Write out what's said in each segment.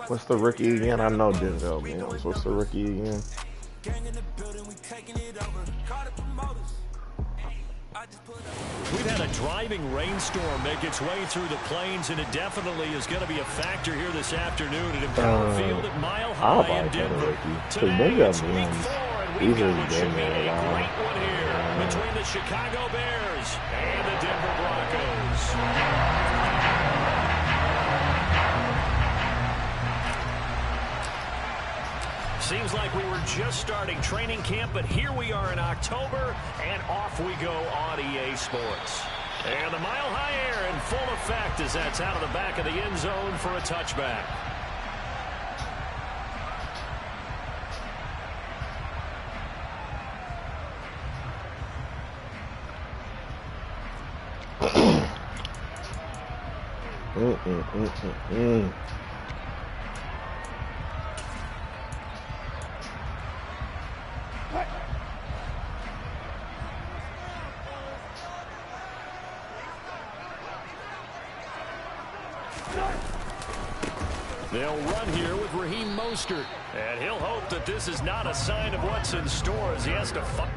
What's the rookie again? I know Denzel Mims. What's the rookie again? We've had a driving rainstorm make its way through the plains, and it definitely is going to be a factor here this afternoon at Empower Field at Mile High in Denver. Today it's week 4, and we've got what should be a great one here between the Chicago Bears and the Denver Broncos. Seems like we were just starting training camp, but here we are in October, and off we go on EA Sports. And the Mile High air in full effect as that's out of the back of the end zone for a touchback. They'll run here with Raheem Mostert. And he'll hope that this is not a sign of what's in store as he has to fight.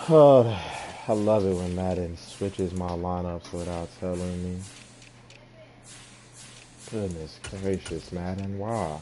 Oh, I love it when Madden switches my lineups without telling me. Goodness gracious, Madden, why?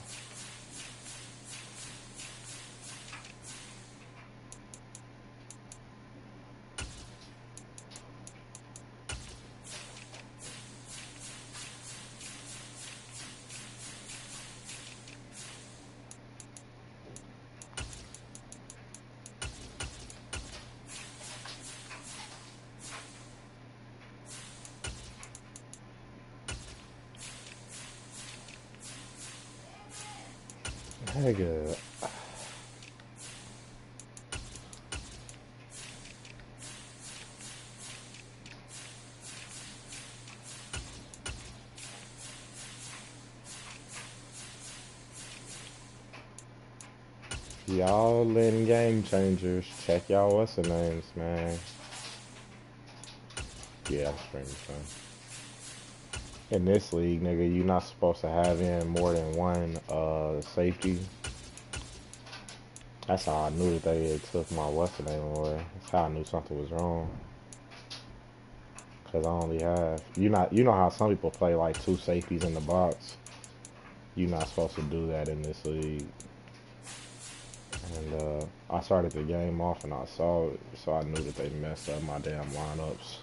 Nigga. Y'all letting game changers check y'all what's the names, man. Yeah, I'm streaming, son. In this league, nigga, you're not supposed to have in more than one safety. That's how I knew that they had took my what's the name away. That's how I knew something was wrong. Cause I only have you know how some people play like 2 safeties in the box. You're not supposed to do that in this league. And I started the game off and I saw it, so I knew that they messed up my damn lineups.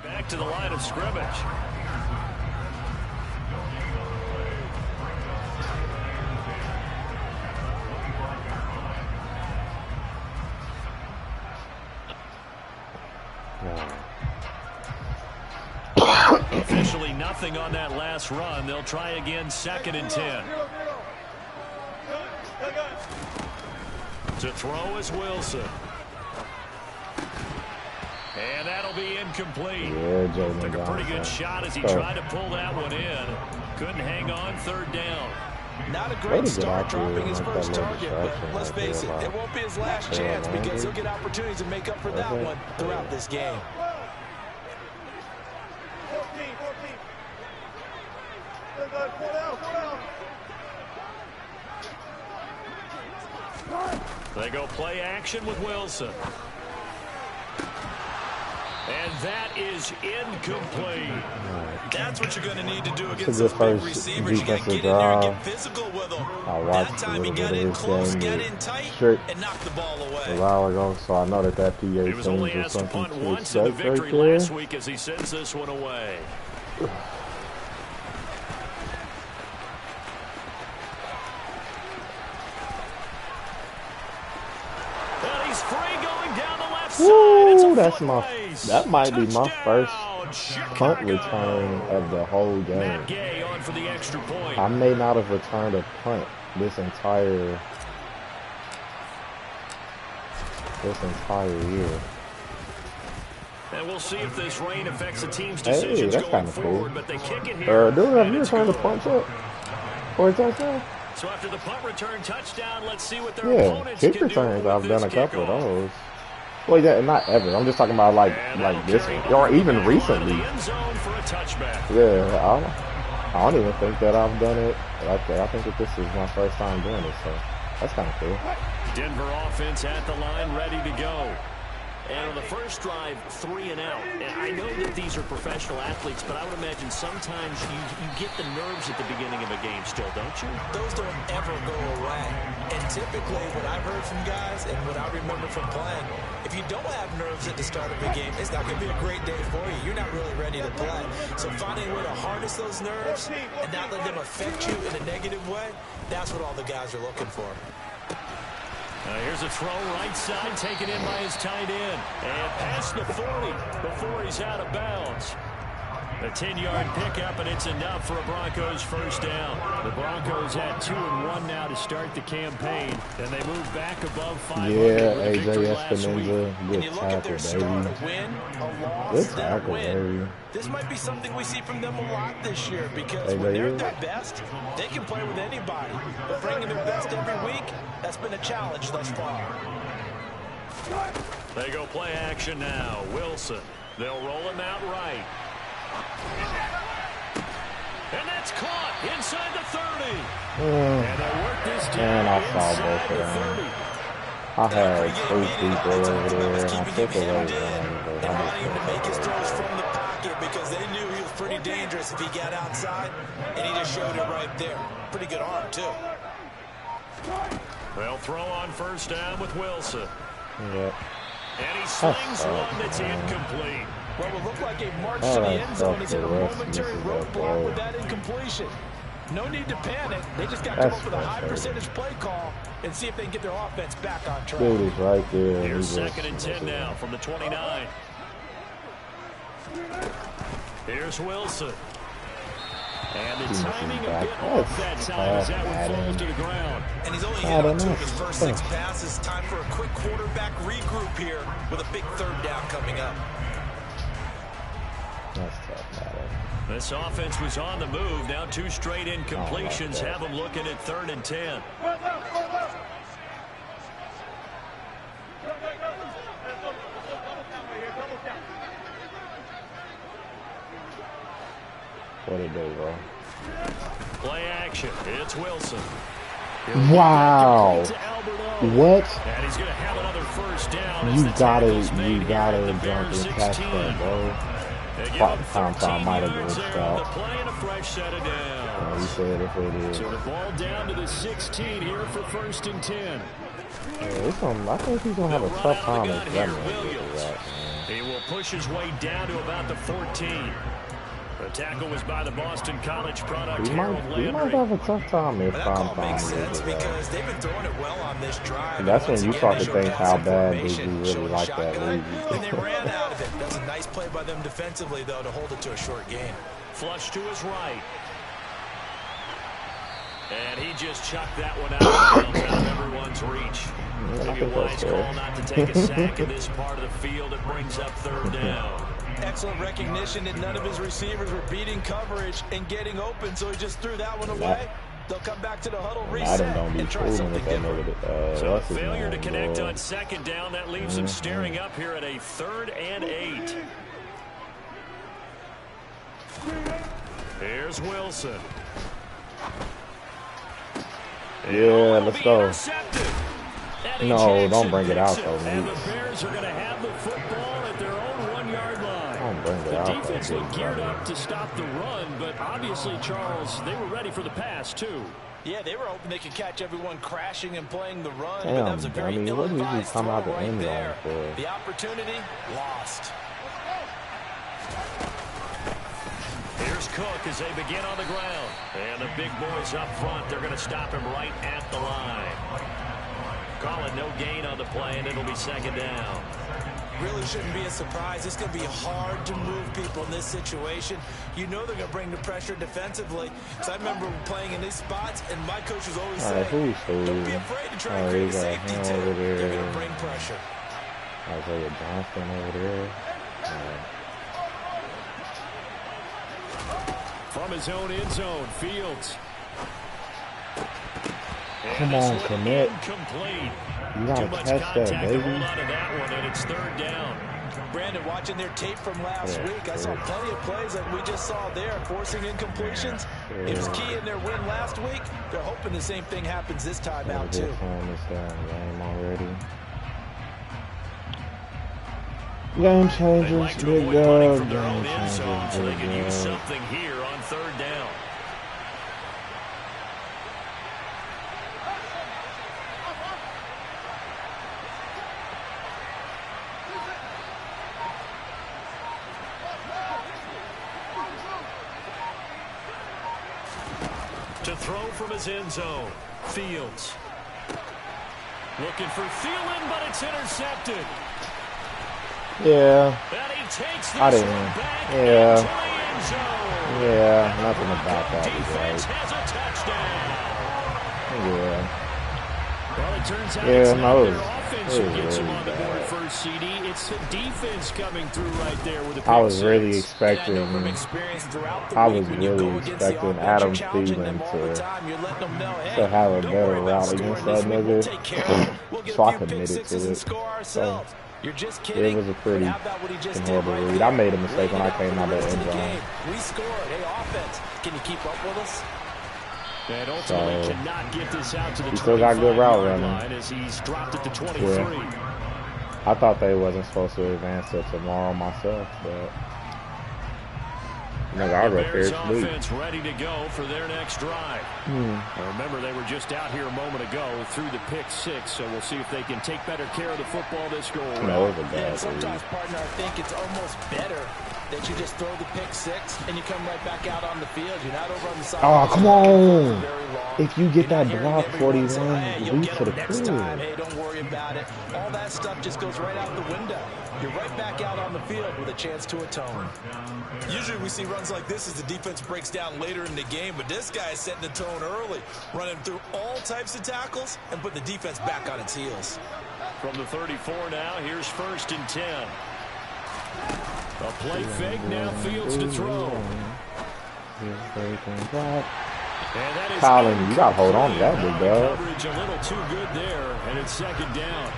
Back to the line of scrimmage. Officially nothing on that last run. They'll try again, 2nd and 10. To throw is Wilson. And that'll be incomplete. Yeah, took a pretty good shot as he tried to pull that one in. Couldn't hang on, 3rd down. Not a great start dropping his first target, but let's face it, it won't be his last chance because he'll get opportunities to make up for that one throughout this game. They go play action with Wilson. And that is incomplete. That's what you're going to need to do against those big receivers. You got to get in there and get physical with them. That time he got in close, got in tight, and knocked the ball away. A while ago, so I know that PA he was only asked to punt once in the victory last week as he sends this one away. And he's free going down the left Woo, that might be my first punt return of the whole game. I may not have returned a punt this entire year. And we'll see if this rain affects the team's decisions going forward, but they kick it here. Dude, have you returned a punt yet? Or a touchdown? So after the punt return touchdown, let's see what their opponents kick can returns. do. I've done a couple of those. Well, yeah, not ever. I'm just talking about like this one, or even recently. Yeah, I don't even think that I've done it like that. I think that this is my first time doing it, so that's kind of cool. Denver offense at the line, ready to go. And on the first drive, 3 and out. And I know that these are professional athletes, but I would imagine sometimes you get the nerves at the beginning of a game still, don't you? Those don't ever go away. And typically, what I've heard from guys and what I remember from playing, if you don't have nerves at the start of a game, it's not going to be a great day for you. You're not really ready to play. So finding a way to harness those nerves and not let them affect you in a negative way, that's what all the guys are looking for. Here's a throw right side, taken in by his tight end. And past the 40 before he's out of bounds. A 10-yard pickup, and it's enough for a Broncos first down. The Broncos had 2-1 now to start the campaign, and they move back above 500. Yeah, AJ Espinoza, good tackle, baby. Good tackle, baby. This might be something we see from them a lot this year because when they're at their best, they can play with anybody. But bringing their best every week, that's been a challenge thus far. They go play action now. Wilson. They'll roll him out right. And that's caught inside the 30. And they work this down inside the 30. I had 3 people over there, and I took away one. Trying to make his throws from the pocket because they knew he was pretty dangerous if he got outside, and he just showed it right there. Pretty good arm, too. They'll throw on first down with Wilson. Yep. And he slings one that's incomplete. What would look like a march to the end zone is in a momentary roadblock with that incompletion. No need to panic. They just got to come up with a high percentage play call and see if they can get their offense back on track. Dude is right there. Here's 2nd and 10 now from the 29. Here's Wilson. And the timing a bit off that time as that one falls to the ground. And he's only hit on 2 of his first 6 passes. Time for a quick quarterback regroup here with a big 3rd down coming up. That's tough, man. This offense was on the move. Now 2 straight incompletions have them looking at 3rd and 10. What a day, bro. Play action. It's Wilson. Wow. What? And he's going to have another first down. You gotta jump and catch that, bro. Tom might have been stopped. Yeah, he said if it is. So the ball down to the 16 here for 1st and 10. I think he's gonna have a tough time extending that. He will push his way down to about the 14. The tackle was by the Boston College product. He might have a tough time if Tom makes sense because they've been throwing it well on this drive. And that's when you start to think how bad they do really like that league. And they ran out of it. That's a nice play by them defensively, though, to hold it to a short gain. Flush to his right. And he just chucked that one out of everyone's reach. Maybe a wise call not to take a sack in this part of the field. It brings up 3rd down. Excellent recognition that none of his receivers were beating coverage and getting open, so he just threw that one away. They'll come back to the huddle reset and try something different. So a failure to connect on 2nd down. That leaves him staring up here at a 3rd and 8. Here's Wilson. Yeah, let's go. No, don't bring it out, though. And the Bears are going to have the football at their own 1-yard line. Don't bring it the out. Defense looked geared up to stop the run, but obviously, Charles, they were ready for the pass, too. Yeah, they were hoping they could catch everyone crashing and playing the run. Damn, but that was a very ill-advised come out the right end there. for? The opportunity lost. Here's Cook as they begin on the ground. And the big boys up front, they're going to stop him right at the line. Call it no gain on the play, and it'll be 2nd down. really shouldn't be a surprise. It's going to be hard to move people in this situation. You know they're going to bring the pressure defensively. So I remember playing in these spots, and my coach was always saying, don't be afraid to try and create safety, too. They're going to bring pressure. Isaiah Johnson over there. From his own end zone, Fields. Come on, commit. Incomplete. You gotta catch that, baby. Out of that one, and it's third down. Brandon, watching their tape from last week, I saw plenty of plays like we just saw there, forcing incompletions. It was key in their win last week. They're hoping the same thing happens this time out, too. Game already. Game changers, big dog. Game changers, so they can use something here on third down. To throw from his end zone, Fields. Looking for Thielen, but it's intercepted. Yeah. And he takes this I didn't. back Yeah. into the end zone. Yeah. Nothing about that was Defense right. has a touchdown. Yeah. Well, it turns out Yeah, it's no, not it their was offense who gets really him on the board bad. first, CD. It's the defense coming through right there with a pick I was really six. expecting. I was really expecting Adam Thielen to have a better route against that nigga, so I committed to it. So it was a pretty horrible read. I made a mistake when I came out of the end zone. We scored. Hey, offense, can you keep up with us? And ultimately cannot get this out to the he still got good route running. line as he's dropped it to 23. Yeah. I thought they wasn't supposed to advance till tomorrow myself, but I'll go Bears here sleep. offense ready to go for their next drive. Now remember, they were just out here a moment ago through the pick six, so we'll see if they can take better care of the football this go around. No, it was a bad read. Sometimes, partner, I think it's almost better that you just throw the pick six and you come right back out on the field. You're not over on the side. Oh, come on. If you get that block 41, lead to the next time. crib. Hey, don't worry about it. All that stuff just goes right out the window. You're right back out on the field with a chance to atone. Usually we see runs like this as the defense breaks down later in the game, but this guy is setting the tone early, running through all types of tackles and putting the defense back on its heels. From the 34 now, here's 1st and 10. A play fake, now Fields to throw. Colin, you got to hold on to that, big dog. Coverage a little too good there, and it's 2nd down.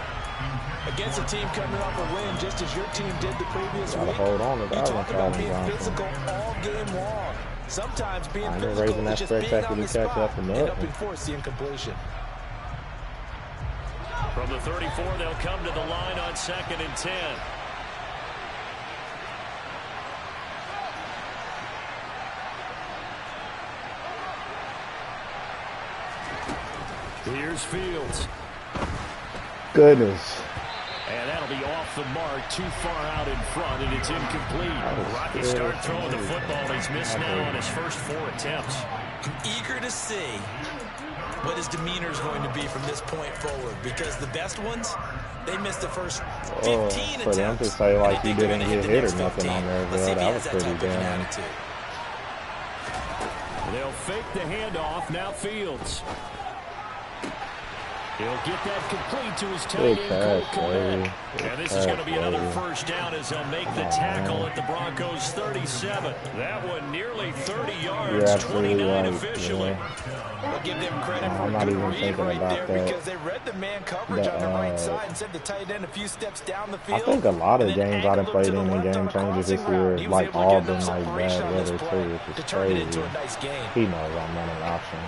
Against a team coming off a win, just as your team did the previous Gotta week. hold on to that You one, talk about Colin being Johnson. physical all game long. Sometimes being I ain't physical raising that is just being on spectacular the catch spot up from and nothing. helping force the incompletion. From the 34, they'll come to the line on 2nd and 10. Here's Fields. Goodness. And that'll be off the mark, too far out in front, and it's incomplete. Rocky start throwing the football. He's missed now on his first 4 attempts. I'm eager to see what his demeanor is going to be from this point forward, because the best ones, they missed the first 15 attempts. For them to say like he didn't get hit or nothing on there, well, that was pretty damn. They'll fake the handoff. Now Fields. He'll get that complete to his tight end, Cole Kmet. And this is going to be another first down as they'll make the tackle at the Broncos 37. That one nearly 30 yards, 29 officially. We'll give them credit for a good read right there because they read the man coverage on the right side and sent the tight end a few steps down the field. I think a lot of games I done played in game changers this year, like all been like bad weather too, which is crazy. He knows I'm running option.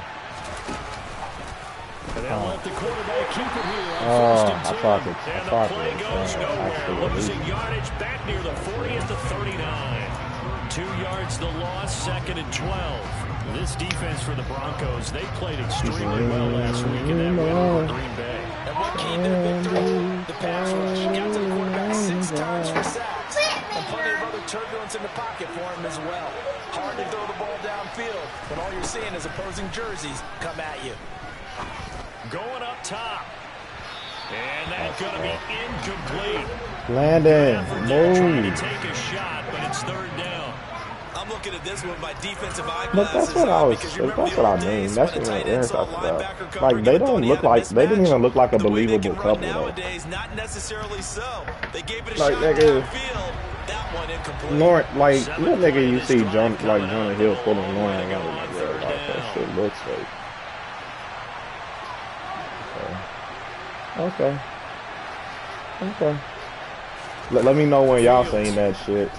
And they'll let the quarterback keep it here on 1st and 10. And the play goes nowhere. Losing yardage back near the 40 at the 39. 2 yards the loss, 2nd and 12. This defense for the Broncos, they played extremely well last week in that win over Green Bay. And what keyed their victory? The pass rush. Got to the quarterback 6 times for sacks. And plenty of other turbulence in the pocket for him as well. Hard to throw the ball downfield when all you're seeing is opposing jerseys come at you. Going up top. And that's going to be incomplete. Landon, trying to move. take a shot, but it's third down. I'm looking at this with my defensive But that's what I was. That's what I mean. That's what Aaron's talking about. Like they don't look like they didn't even look like a believable couple though. Not necessarily so. They gave it a like shot nigga, downfield. That one incomplete. Lauren, like what nigga you see Jonah Hill pulling Lauren out of my bro, like that shit looks fake. Okay. Let me know when y'all saying that shit.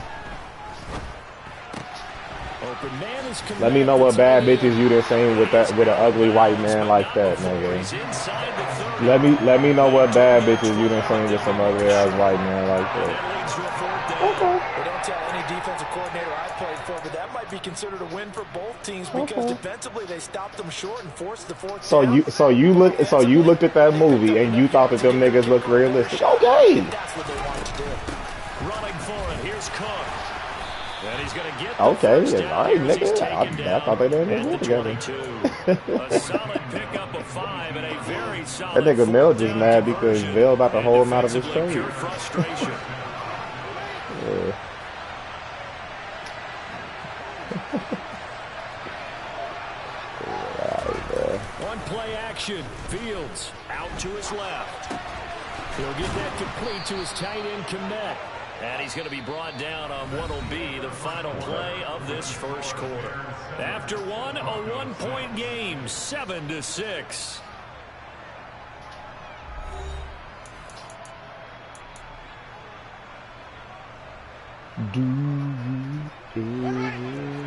Let me know what bad bitches you done seen with an ugly white man like that, nigga. Let me know what bad bitches you done seen with some ugly ass white man like that. Okay. They don't tell any defensive coordinator I played for, but that might be considered a win for both teams because defensively they stopped them short and forced the fourth down. So you looked at that movie and you thought that them niggas looked realistic. Okay. That's what they wanted to do. Running for it. Here's Cook. And he's going to get okay, all right, nigga. I thought they didn't work together. A solid pickup of 5 and a very solid. That nigga Mel just mad because Mel about to hold him out of his trade. Yeah. One play action. Fields out to his left. He'll get that complete to his tight end Kmet. And he's going to be brought down on what will be the final play of this first quarter. After one, a 1-point game, 7-6.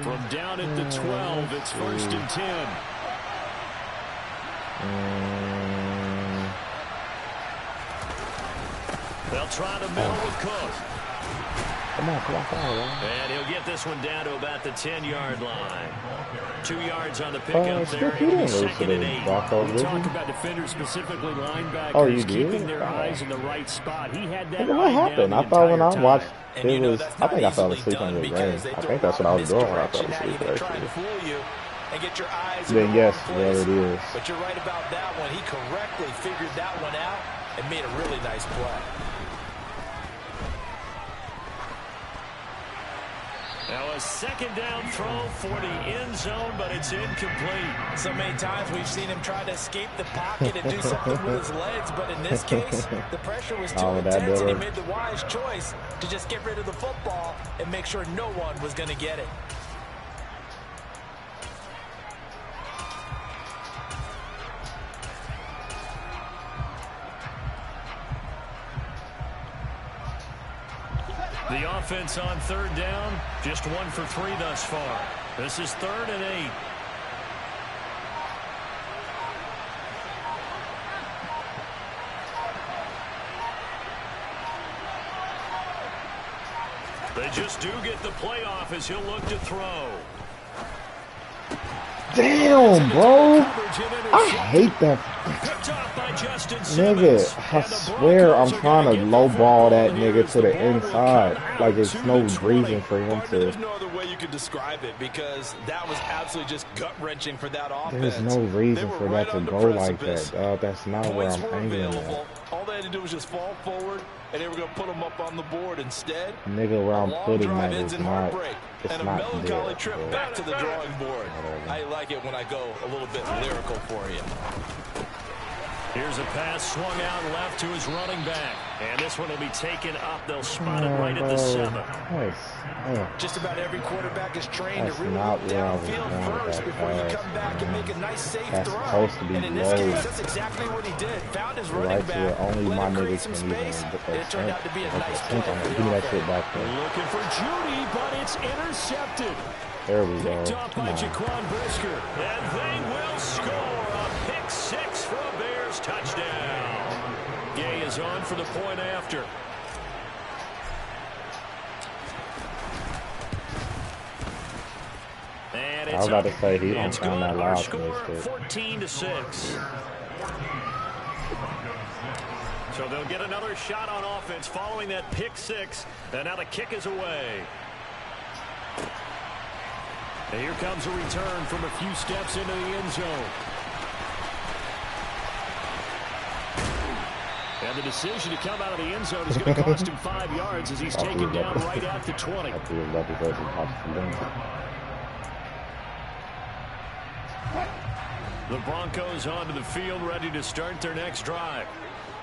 From down at the 12, it's 1st and 10. They'll try to middle with Cook. Come on. And he'll get this one down to about the 10-yard line. 2 yards on the pickup there. It'll be 2nd and 8. We talk about defenders, specifically linebackers, keeping their eyes in the right spot. He had that. What happened? I thought when I watched it was. I think I fell asleep on the game. I think that's what I was doing when I fell asleep. Actually. Then yes, well it is. But you're right about that one. He correctly figured that one out and made a really nice play. Now a 2nd down throw for the end zone, but it's incomplete. So many times we've seen him try to escape the pocket and do something with his legs, but in this case, the pressure was too intense and he made the wise choice to just get rid of the football and make sure no one was going to get it. The offense on 3rd down, just 1 for 3 thus far. This is 3rd and 8. They just do get the playoff as he'll look to throw. Damn, bro. I hate that. Nigga, I swear I'm trying to lowball that nigga to the inside. Like, there's no reason for him to. There's no other way you could describe it because that was absolutely just gut-wrenching for that offense. There's no reason for that to go like that, dog. That's not where I'm aiming at. All they had to do was just fall forward, and they were going to put them up on the board instead. Nigga, where I'm putting that is not. It's and not a melancholy there, trip bro. back to the drawing board. I like it when I go a little bit lyrical for you. Here's a pass swung out left to his running back. And this one will be taken up. They'll spot it right at the 7. Nice. Just about every quarterback is trained That's to really not look where I was downfield going with first that before you pass. come back and make a nice safe That's throw. supposed to be And in this low. case, that's exactly what he did. Found his running Right back, where only my let him create niggas some can even space, and it turned out to be a nice play. Give me that shit back there. Looking for Judy, but it's intercepted. There we go. Picked off by Jaquan Brisker. And they will score a pick 6 for a Bears touchdown. Gay is on for the point after. And it's I was about to say he don't it's sound that good. loud Our from this score, kid. 14-6. So they'll get another shot on offense following that pick 6. And now the kick is away. And here comes a return from a few steps into the end zone. And the decision to come out of the end zone is going to cost him 5 yards as he's taken down right at the 20. The Broncos onto the field, ready to start their next drive.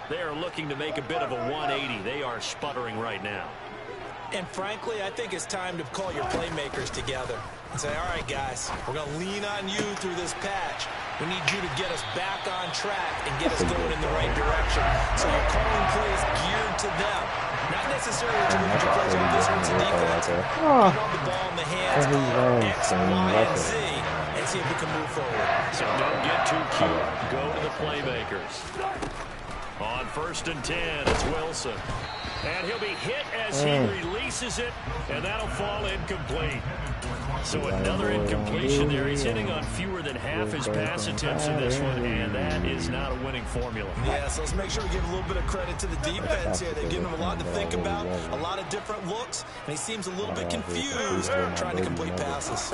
They are looking to make a bit of a 180. They are sputtering right now. And frankly, I think it's time to call your playmakers together and say, all right, guys, we're going to lean on you through this patch. We need you to get us back on track and get us going in the right direction. So you're calling plays geared to them. Not necessarily to the plays on this one's defense. Put all the ball in the hands of X, Y, and Z and see if we can move forward. So don't get too cute. Go to the playmakers. On 1st and 10, it's Wilson. And he'll be hit as he releases it, and that'll fall incomplete. So another incompletion there. He's hitting on fewer than half his pass attempts in this one, and that is not a winning formula. Yeah, so let's make sure we give a little bit of credit to the defense here. They've given him a lot to think about, a lot of different looks, and he seems a little bit confused trying to complete passes.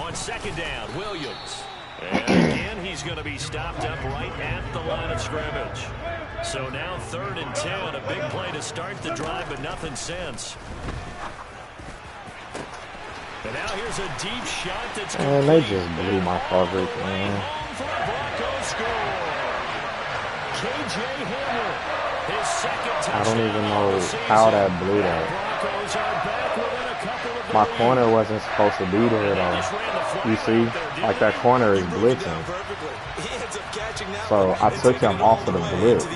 On 2nd down, Williams. And again, he's going to be stopped up right at the line of scrimmage. So now 3rd and 10, a big play to start the drive, but nothing since. And now here's a deep shot that's complete. Man, they just blew my coverage, man. For a Broncos score. KJ Hamler, his second touchdown. I don't even know how that blew that. Broncos are back within a couple of My corner wasn't supposed to be there, though. You see? Like, that corner is blitzing. So I took him off of the blitz.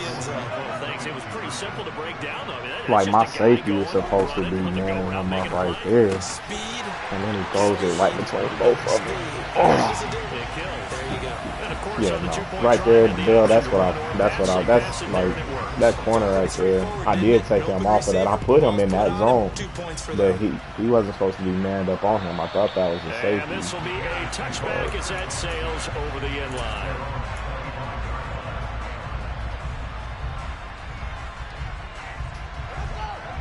Like, my safety was supposed to be man him up right there. And then he throws it right between both of them. Oh. Yeah, no. Right there, Bill, that's like, that corner right there. I did take him off of that. I put him in that zone, but he wasn't supposed to be manned up on him. I thought that was a safety. And this will be a touchback as that sails over the end line.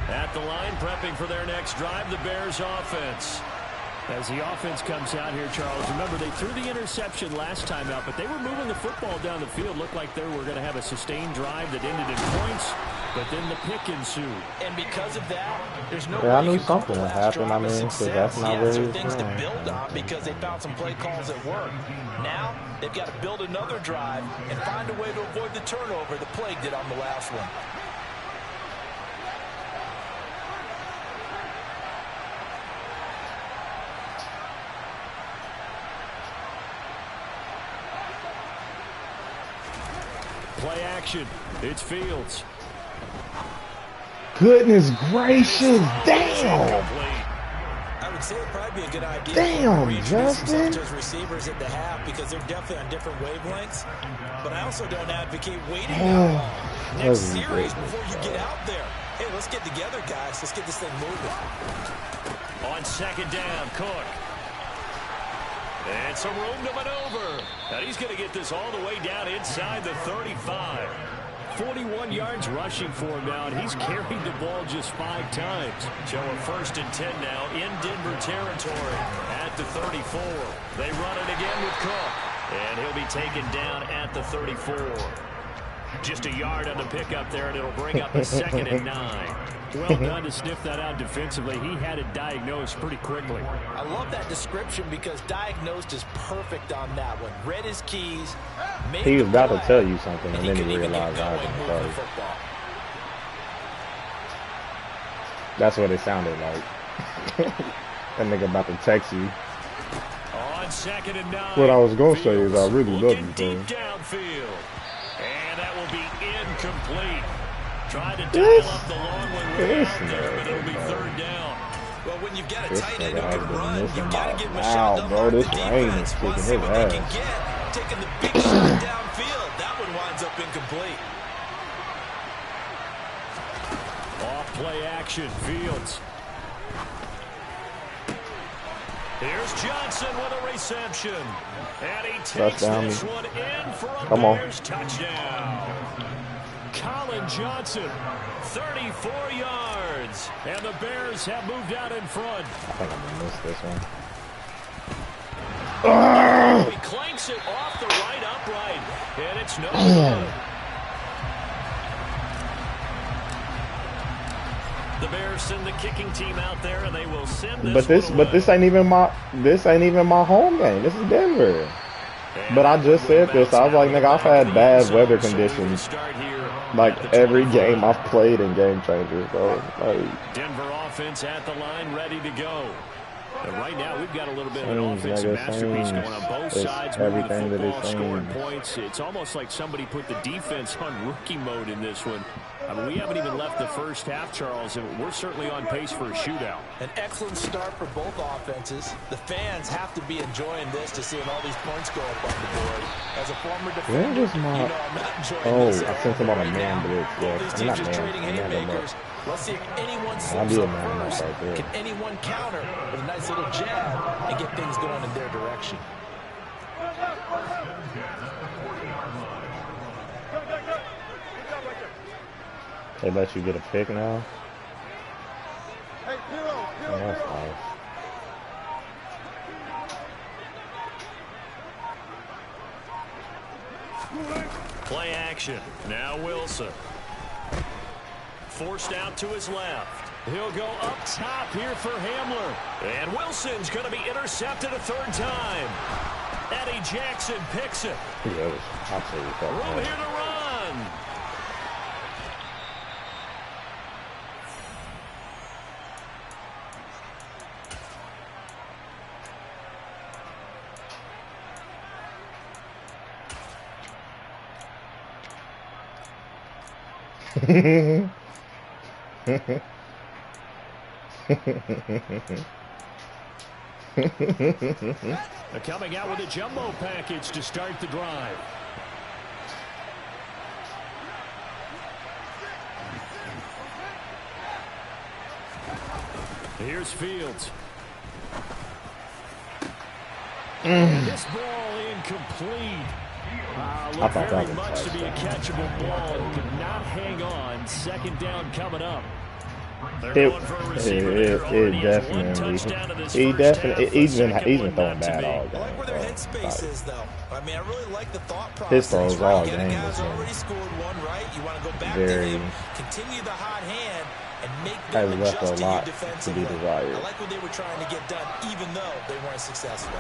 At the line, prepping for their next drive, the Bears offense. As the offense comes out here, Charles, remember they threw the interception last time out, but they were moving the football down the field. Looked like they were going to have a sustained drive that ended in points, but then the pick ensued. And because of that, there's no I knew something would happen. I mean, because that's not really things to build on because they found some play calls that work. Now they've got to build another drive and find a way to avoid the turnover the Plague did on the last one. Play action. It's Fields. Goodness gracious, damn! I would say it'd probably be a good idea. Damn, Justin. As receivers at the half because they're definitely on different wavelengths. But I also don't advocate waiting next series before you get out there. Hey, let's get together, guys. Let's get this thing moving. On 2nd down, Cook. And some room to maneuver. And he's going to get this all the way down inside the 35. 41 yards rushing for him now, and he's carried the ball just 5 times. So a 1st and 10 now in Denver territory at the 34. They run it again with Cook. And he'll be taken down at the 34. Just a yard on the pickup there, and it'll bring up a 2nd and 9. Well done to sniff that out defensively. He had it diagnosed pretty quickly. I love that description because diagnosed is perfect on that one. Read his keys. He was about to tell you something, and then he realized I was in the play. That's what it sounded like. That nigga about to text you. On 2nd and 9. What I was going to say is I really love you, bro. Deep downfield. And that will be incomplete. Tried to dial up the long one way out there, but it'll be 3rd down. Well, when you've got a tight end who can run, you've got to give him a shot. Wow, bro, this rain is kicking his ass. Taking the big shot downfield. That one winds up incomplete. Off play action, Fields. Here's Johnson with a reception. And he takes this one in for a Bears touchdown. Colin Johnson, 34 yards. And the Bears have moved out in front. I think I'm going to miss this one. He clanks it off the right upright. And it's no good. The Bears send the kicking team out there, and they will send this. But this ain't even my home game. This is Denver. But I just said this. I was like, nigga, I've had bad weather conditions like every game I've played in Game Changers, bro. Like, Denver offense at the line, ready to go. And right now, we've got a little bit of an offensive masterpiece going on both sides. Everything the that football, is scoring points. It's almost like somebody put the defense on rookie mode in this one. I mean, we haven't even left the first half, Charles, and we're certainly on pace for a shootout. An excellent start for both offenses. The fans have to be enjoying this to seeing all these points go up on the board. As a former defender, you know I'm not enjoying this. I sent him on a man blitz. Yeah, these teams are trading haymakers. Let's see if anyone slips up first. Can anyone counter with a nice little jab and get things going in their direction? They let you get a pick now? Oh, that's nice. Play action. Now Wilson. Forced out to his left. He'll go up top here for Hamler. And Wilson's going to be intercepted a third time. Eddie Jackson picks it. Yeah, it was absolutely room here to run. They're coming out with a jumbo package to start the drive. Here's Fields. This ball incomplete. Looked very much to be a catchable ball. Could not hang on. Second down coming up. It definitely, he's been throwing bad all game. I like where their headspace is, though. I mean, I really like the thought process. His throws all game. Guys already scored one, right? You want to go back to him, continue the hot hand, and make them adjust to you defensively. I like what they were trying to get done, even though they weren't successful.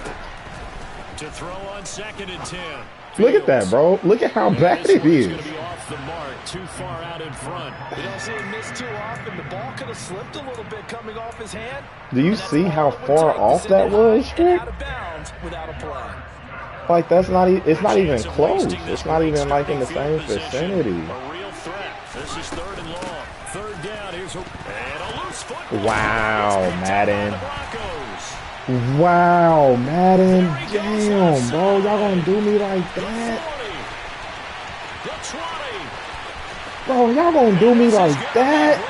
To throw on 2nd and 10. Look at that, bro. Look at how bad it is. Going to be off the mark, too far out in front. You don't see him miss too often. The ball could have slipped a little bit coming off his hand. Do you see how far off that was, Rick? Out of bounds without a play. Like, that's not. It's not even close. It's not even like in the same vicinity. A real threat. This is 3rd and long. 3rd down. Here's a loose football. Wow, Madden. Wow, Madden. Damn, bro. Y'all gonna do me like that? Bro, y'all gonna do me like that?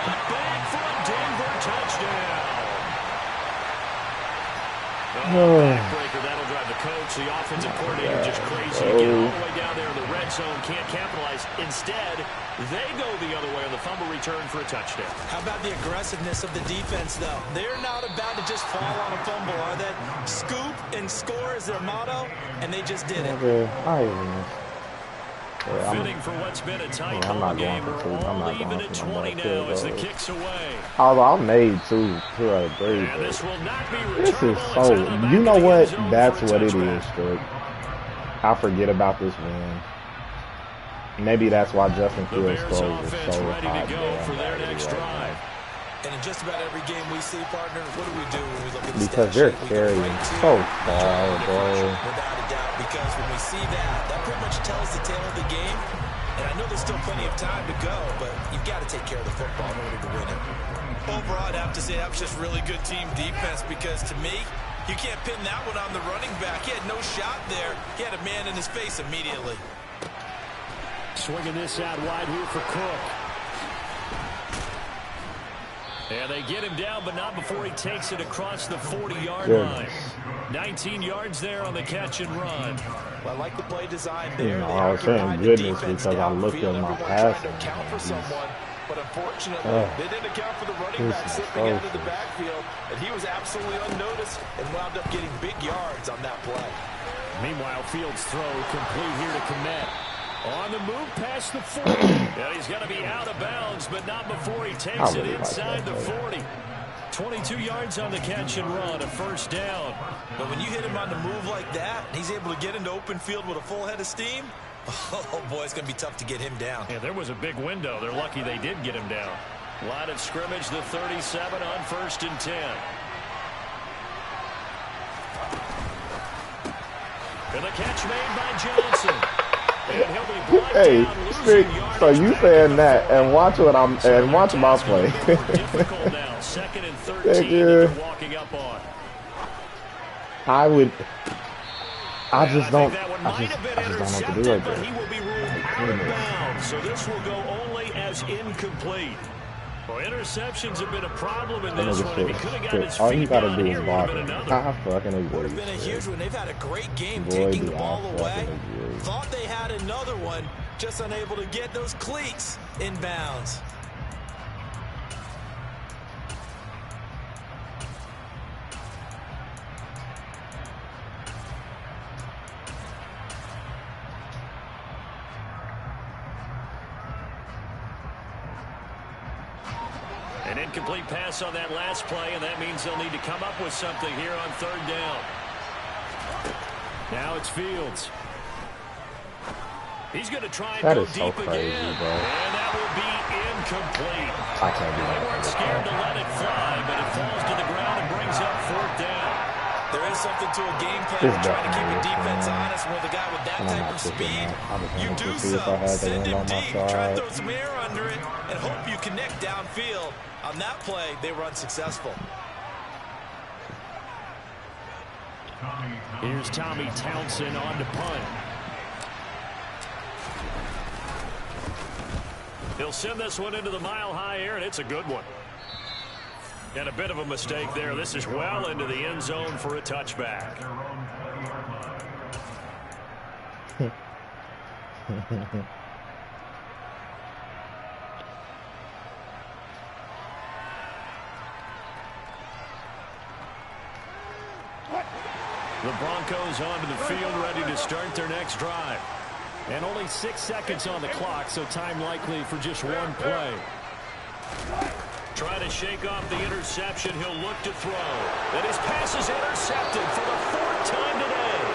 That'll drive the coach, the offensive coordinator, just crazy again. All the way down there in the red zone, can't capitalize. Instead, they go the other way on the fumble return for a touchdown. How about the aggressiveness of the defense, though? They're not about to just fall on a fumble, are they? Scoop and score is their motto, and they just did it. Fitting for what's been a tight ball game. We're all even at 20 now as the kick's away. I made two out of 3. This will not be this is so. You know what? That's what it is, Strick. I forget about this win. Maybe that's why Justin Fields' throws is so high. For their next drive. And in just about every game we see, partner, what do we do when we look at the because they're carrying so far, bro. Without a doubt, because when we see that pretty much tells the tale of the game. And I know there's still plenty of time to go, but you've got to take care of the football in order to win it. Overall, I'd have to say that was just really good team defense because to me, you can't pin that one on the running back. He had no shot there. He had a man in his face immediately. Swinging this out wide here for Cook. And they get him down, but not before he takes it across the 40-yard line. 19 yards there on the catch and run. Well, I like the play design there. I was saying goodness because I looked at my passing. But unfortunately, they didn't account for the running back slipping out of the backfield, and he was absolutely unnoticed and wound up getting big yards on that play. Meanwhile, Fields' throw complete here to Kmet. On the move past the 40. And he's going to be out of bounds, but not before he takes it inside the 40. 22 yards on the catch and run, a first down. But when you hit him on the move like that, he's able to get into open field with a full head of steam. Oh, boy, it's going to be tough to get him down. Yeah, there was a big window. They're lucky they did get him down. Line of scrimmage, the 37 on 1st and 10. And the catch made by Johnson. And he'll be brought down, Stick, so you saying that and watch what I'm and watch my play. Difficult now. 2nd and 13 they're walking up on. I just don't know what to do right there. He will be ruled out of bounds, so this will go only as incomplete. Well, interceptions have been a problem in this one. If he could have gotten his all you feet gotta down do here, is would have block been it. another. Would have been a huge one. They've had a great game taking the ball away. Thought they had another one, just unable to get those cleats in bounds. An incomplete pass on that last play, and that means they'll need to come up with something here on 3rd down. Now it's Fields. He's going to try and go deep again. Bro. And that will be incomplete. I can't do that. They weren't scared to let it fly, but it falls to the ground and brings up 4th down. There is something to a game plan of trying to keep a defense honest with a guy with that type of speed. You do so. Send him deep. Try to throw some air under it and hope you connect downfield. On that play, they were unsuccessful. Here's Tommy Townsend on to punt. He'll send this one into the mile-high air, and it's a good one. And a bit of a mistake there. This is well into the end zone for a touchback. The Broncos onto the field, ready to start their next drive. And only 6 seconds on the clock, so time likely for just one play. Trying to shake off the interception, he'll look to throw. And his pass is intercepted for the 4th time today.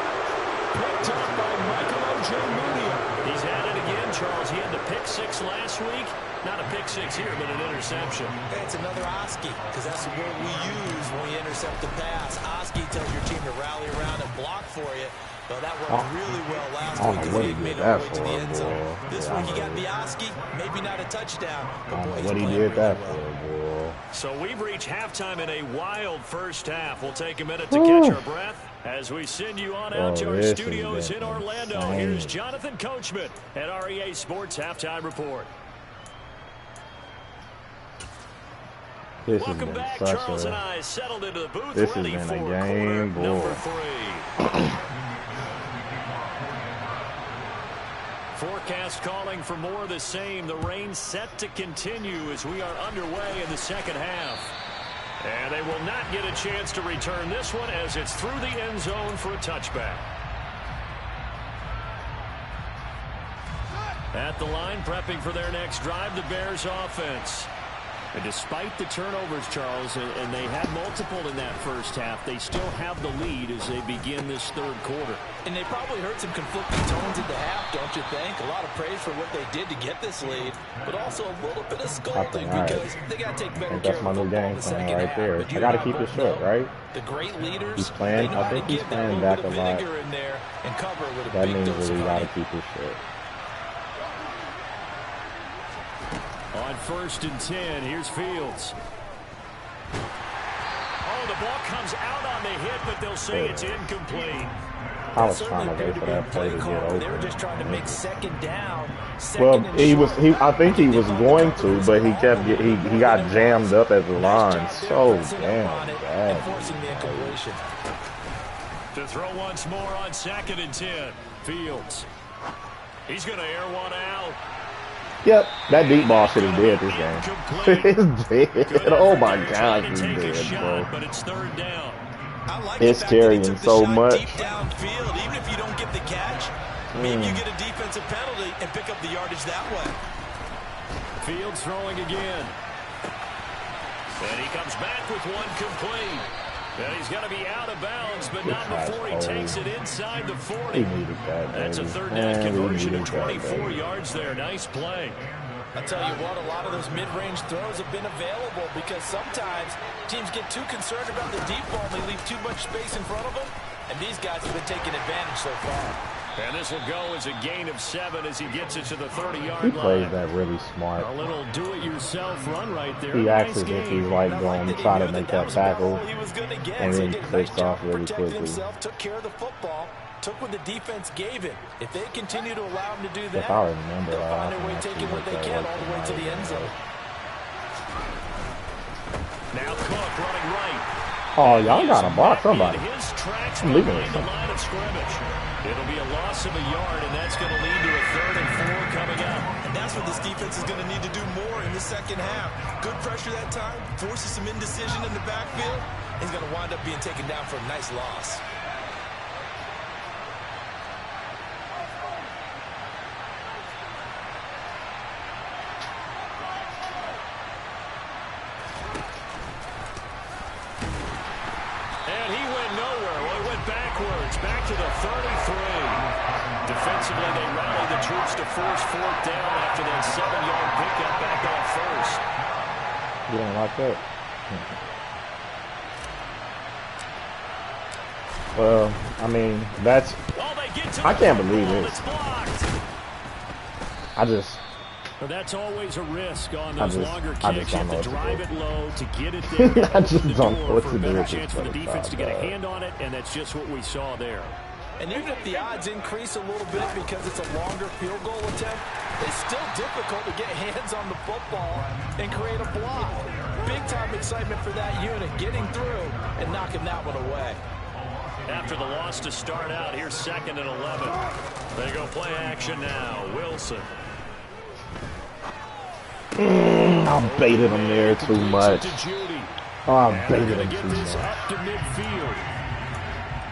Picked up by Michael Ojemudia. He's at it again, Charles. He had the pick 6 last week. Not a pick 6 here, but an interception. Hey, it's another Oski, because that's the word we use when we intercept the pass. Oski tells your team to rally around and block for you. Well, that worked really well last week because he made it all the way to the end zone. This week he got the Oski, maybe not a touchdown. But boy, what he did that for, boy. So we've reached halftime in a wild first half. We'll take a minute to catch our breath as we send you on out to our studios in Orlando. Here's Jonathan Coachman at REA Sports Halftime Report. Welcome back. Charles and I settled into the booth. This ready has been for a game, boy. Number 3. Forecast calling for more of the same. The rain set to continue as we are underway in the second half. And they will not get a chance to return this one as it's through the end zone for a touchback. At the line, prepping for their next drive, the Bears offense. And despite the turnovers, Charles, and they had multiple in that first half, they still have the lead as they begin this 3rd quarter. And they probably heard some conflicting tones at the half, don't you think? A lot of praise for what they did to get this lead, but also a little bit of scolding because they got to take better care of the football in the second half. There. I got to keep it short, right? The great leaders, he's playing. I think he's playing back a lot. That means that we got to keep it short. On 1st and 10, here's Fields. Oh, the ball comes out on the hit, but they'll say it's incomplete. I was trying to wait for that play to get over. They were just trying to make second down. Well, I think he was going to, but he kept he got jammed up at the line. So damn bad. Forcing the incompletion. To throw once more on 2nd and 10. Fields. He's going to air one out. Yep, that deep ball shit is dead this game. It's dead. Oh my gosh, it's dead, bro. But it's 3rd down. It's carrying so much. Deep downfield, even if you don't get the catch, Maybe you get a defensive penalty and pick up the yardage that way. Fields throwing again. And he comes back with one complete. And he's going to be out of bounds, but not before he takes it inside the 40. That's a third down conversion of 24 yards there. Nice play. I'll tell you what, a lot of those mid-range throws have been available because sometimes teams get too concerned about the deep ball and they leave too much space in front of them. And these guys have been taking advantage so far. And this will go as a gain of 7 as he gets it to the 30-yard line. He plays that really smart. A little do-it-yourself run right there. He acts as if he's like going to try to make that tackle and then clicks off really quickly. Took care of the football, took what the defense gave him. If they continue to allow him to do that, if I remember, they'll find their way taking what they can all the way to the end zone. Now Cook running right. Oh, y'all got to block somebody. His tracks I'm leaving behind the line of scrimmage. It'll be a loss of a yard, and that's going to lead to a 3rd and 4 coming up. And that's what this defense is going to need to do more in the second half. Good pressure that time, forces some indecision in the backfield. He's going to wind up being taken down for a nice loss. Back to the 33. Defensively, they rally the troops to force 4th down after that 7-yard pickup back on 1st. You don't like that? Well, I mean, that's... I can't believe this. But that's always a risk on those longer kicks. You have to drive it low to get it I there. just don't know what for to a do better with chance for the defense to get a hand on it, and that's just what we saw there. And even if the odds increase a little bit because it's a longer field goal attempt, it's still difficult to get hands on the football and create a block. Big-time excitement for that unit, getting through and knocking that one away. After the loss to start out, here's 2nd and 11. They go play action now. Wilson. I baited him there too much. Oh, I baited him too much. Up to midfield.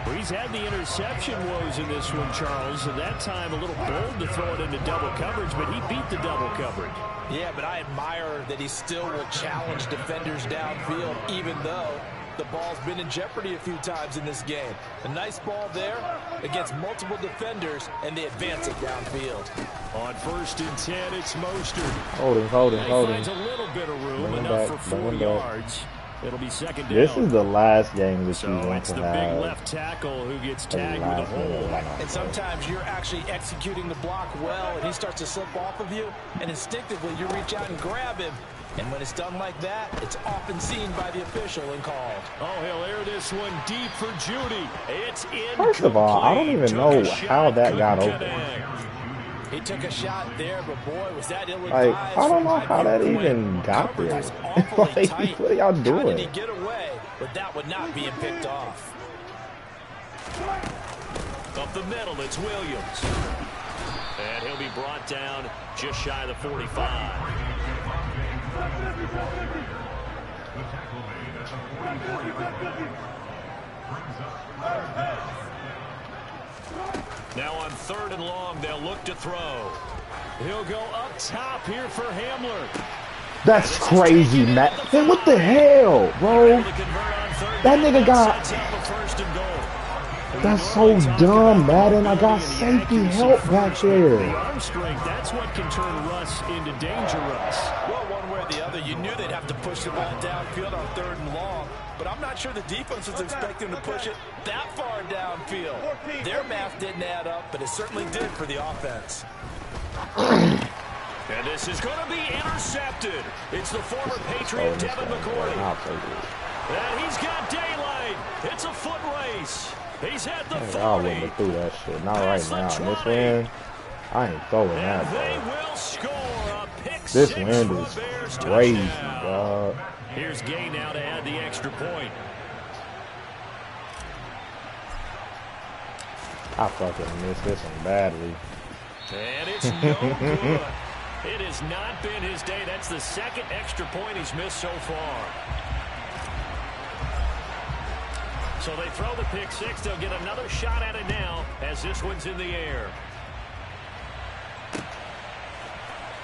Well, he's had the interception woes in this one, Charles. At that time, a little bold to throw it into double coverage, but he beat the double coverage. Yeah, but I admire that he still will challenge defenders downfield, even though the ball's been in jeopardy a few times in this game. A nice ball there against multiple defenders, and they advance it downfield. On 1st and 10, it's Mostert. Holding. Finds a little bit of room, enough for 4 yards. It'll be 2nd down. This is the last game that you want to have. So it's the big left tackle who gets tagged with a hold. And sometimes you're actually executing the block well, and he starts to slip off of you, and instinctively you reach out and grab him. And when it's done like that, it's often seen by the official and called. Oh, he'll air this one deep for Judy. It's in. First of all, I don't even know how that got open. He took a shot there, but boy, was that ill-advised. Like, I don't know how that even got there. Like, what are y'all doing? How did he get away? But that would not be picked off. Up the middle, it's Williams. And he'll be brought down just shy of the 45. Now on 3rd and long, they'll look to throw. He'll go up top here for Hamler. That's crazy, Matt. Man, what the hell, bro? That nigga got... That's so dumb, Madden. I got safety help back there. Arm strength, that's what can turn Russ into danger, Russ. Well, one way or the other, you knew they'd have to push the ball downfield on 3rd and long. But I'm not sure the defense was expecting to push it that far downfield. Their math didn't add up, but it certainly did for the offense. And this is going to be intercepted. It's the former Patriot, Devin McCourty. And he's got daylight. It's a foot race. He's at the 40. I wouldn't have threw that shit. Not right now. In this wind, I ain't throwing that, bro. They will score a pick this wind is crazy, dog. Here's Gay now to add the extra point. I fucking missed this one badly. And it's no good. It has not been his day. That's the 2nd extra point he's missed so far. So they throw the pick 6. They'll get another shot at it now as this one's in the air.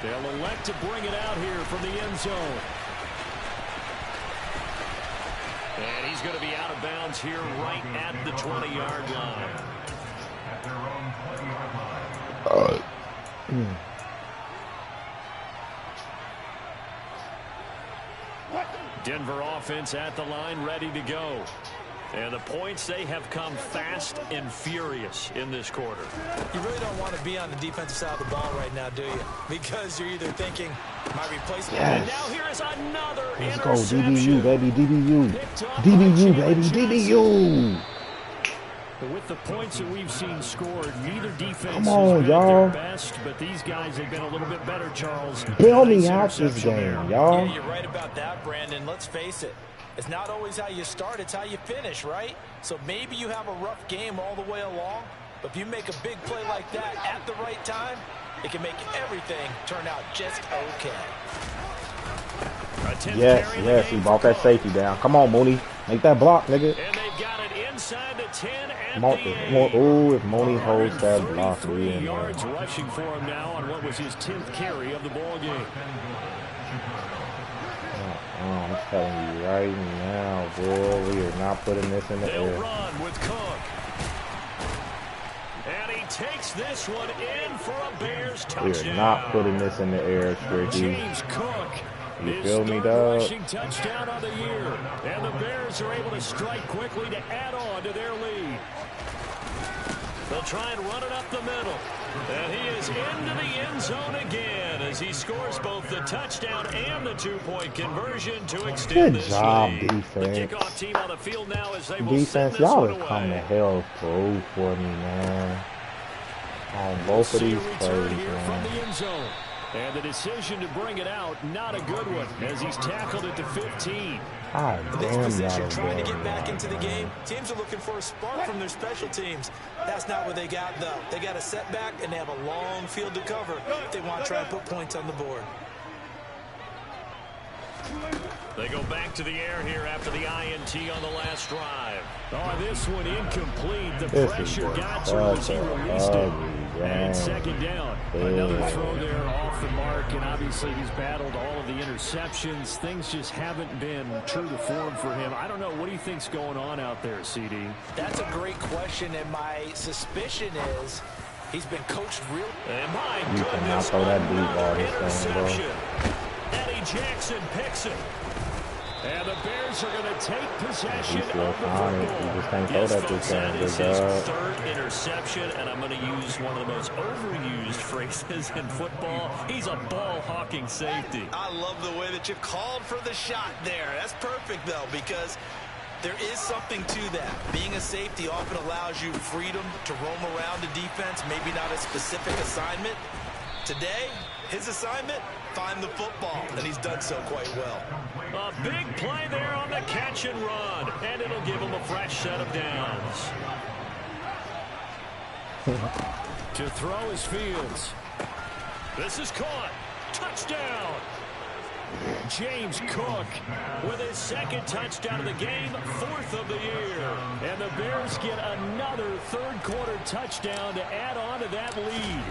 They'll elect to bring it out here from the end zone. And he's going to be out of bounds here right at the 20-yard line. Denver offense at the line, ready to go. And the points, they have come fast and furious in this quarter. You really don't want to be on the defensive side of the ball right now, do you? Because you're either thinking, my replacement. Yes. And now here is another Let's go, interception. DBU, baby, DBU. DBU, baby, DBU. With the points that we've seen scored, neither defense Come on, has been y'all. at their best, but these guys have been a little bit better, Charles. Bail me Nice out this interception game, there. y'all. Yeah, you're right about that, Brandon. Let's face it. It's not always how you start, it's how you finish, right? So maybe you have a rough game all the way along, but if you make a big play like that at the right time, it can make everything turn out just okay. Yes, he brought that safety down. Come on, Mooney. Make that block, nigga. And they've got it inside the 10 at If Mooney holds that block, 33 yards rushing for him now on what was his 10th carry of the ball game. I'm telling you right now, boy, we are not putting this in the They'll air. run with Cook. And he takes this one in for a Bears touchdown. We are not putting this in the air, Stricky. James Cook. You feel me, dog? Rushing touchdown of the year. And the Bears are able to strike quickly to add on to their lead. They'll try and run it up the middle. And he is into the end zone again as he scores both the touchdown and the two-point conversion to extend this lead. Defense. The kickoff team on the field now as they will Defense, send this y'all one have come to away. hell through for me, man. On both of these plays, Here from man. the end zone. And the decision to bring it out, not a good one, as he's tackled it to 15. God In this damn, position, y'all trying to bad, get back into the man. game, teams are looking for a spark from their special teams. That's not what they got, though. They got a setback, and they have a long field to cover if they want to try and put points on the board. They go back to the air here after the INT on the last drive. Oh, this one incomplete. The pressure got to him as he released it. And second down. Another throw there off the mark, and obviously he's battled all of the interceptions. Things just haven't been true to form for him. I don't know. What do you think's going on out there, CD? That's a great question, and my suspicion is he's been coached real. And my You cannot goodness, throw that deep ball another this game, bro. interception. Eddie Jackson picks it. And the Bears are going to take possession He's of the still fine. football. You just can't throw that folks, this game. that is Good his job. third interception, and I'm going to use one of the most overused phrases in football. He's a ball-hawking safety. I love the way that you called for the shot there. That's perfect, though, because there is something to that. Being a safety often allows you freedom to roam around the defense, maybe not a specific assignment. Today, his assignment, find the football, and he's done so quite well. A big play there on the catch and run, and it'll give him a fresh set of downs. To throw his Fields. This is caught. Touchdown. James Cook with his second touchdown of the game, fourth of the year. And the Bears get another third-quarter touchdown to add on to that lead.